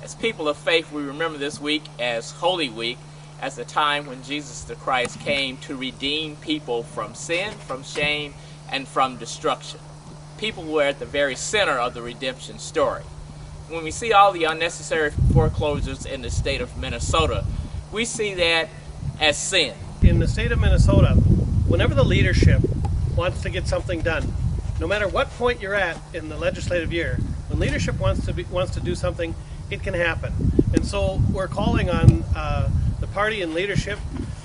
As people of faith, we remember this week as Holy Week, as the time when Jesus the Christ came to redeem people from sin, from shame, and from destruction. People were at the very center of the redemption story. When we see all the unnecessary foreclosures in the state of Minnesota, we see that as sin. In the state of Minnesota, whenever the leadership wants to get something done, no matter what point you're at in the legislative year, when leadership wants to do something, it can happen. And so we're calling on the party and leadership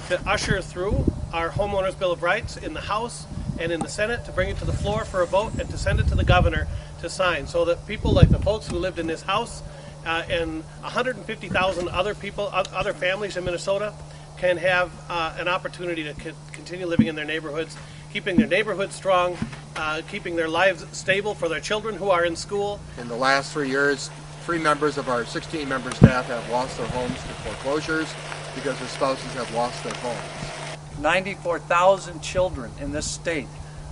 to usher through our Homeowners Bill of Rights in the House and in the Senate, to bring it to the floor for a vote and to send it to the governor to sign, so that people like the folks who lived in this house and 150,000 other people, other families in Minnesota, can have an opportunity to continue living in their neighborhoods, keeping their neighborhoods strong, keeping their lives stable for their children who are in school. In the last 3 years, 3 members of our 16-member staff have lost their homes to foreclosures because their spouses have lost their homes. 94,000 children in this state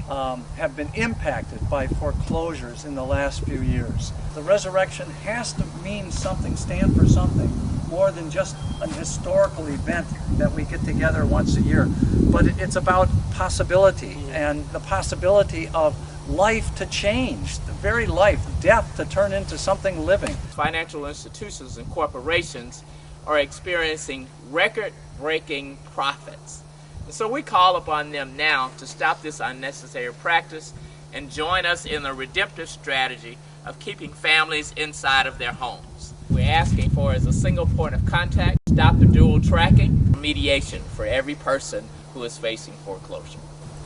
have been impacted by foreclosures in the last few years. The resurrection has to mean something, stand for something, more than just an historical event that we get together once a year. But it's about possibility, and the possibility of life to change, the very life, death to turn into something living. Financial institutions and corporations are experiencing record-breaking profits. And so we call upon them now to stop this unnecessary practice and join us in the redemptive strategy of keeping families inside of their homes. We're asking for is a single point of contact, stop the dual tracking, mediation for every person who is facing foreclosure.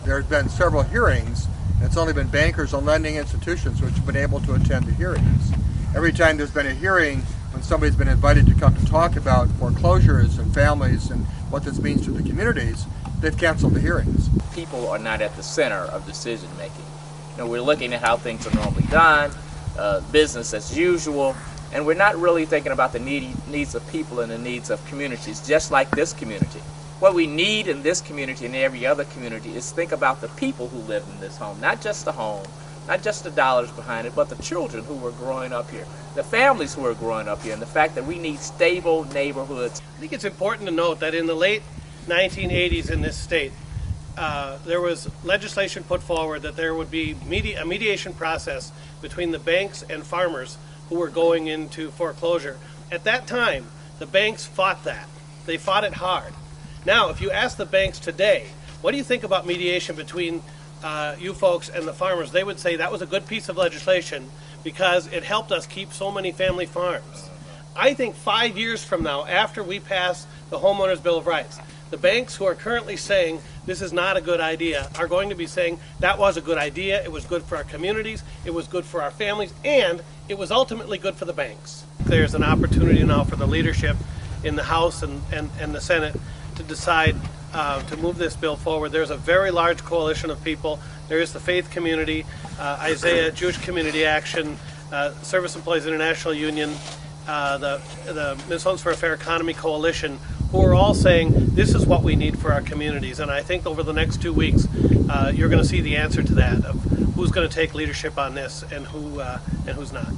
There's been several hearings, and it's only been bankers and lending institutions which have been able to attend the hearings. Every time there's been a hearing, when somebody's been invited to come to talk about foreclosures and families and what this means to the communities, they've canceled the hearings. People are not at the center of decision making. We're looking at how things are normally done, business as usual, and we're not really thinking about the needs of people and the needs of communities, just like this community. What we need in this community and every other community is think about the people who live in this home, not just the home, not just the dollars behind it, but the children who are growing up here, the families who are growing up here, and the fact that we need stable neighborhoods. I think it's important to note that in the late 1980s in this state, there was legislation put forward that there would be a mediation process between the banks and farmers who were going into foreclosure. At that time, the banks fought that. They fought it hard. Now, if you ask the banks today, what do you think about mediation between you folks and the farmers? They would say that was a good piece of legislation because it helped us keep so many family farms. I think 5 years from now, after we pass the Homeowners Bill of Rights, the banks who are currently saying this is not a good idea are going to be saying that was a good idea, it was good for our communities, it was good for our families, and it was ultimately good for the banks. There's an opportunity now for the leadership in the House and the Senate to decide to move this bill forward. There's a very large coalition of people. There is the faith community, Isaiah, Jewish Community Action, Service Employees International Union, the Minnesotans for a Fair Economy Coalition, who are all saying this is what we need for our communities. And I think over the next 2 weeks, you're going to see the answer to that, of who's going to take leadership on this and who's not.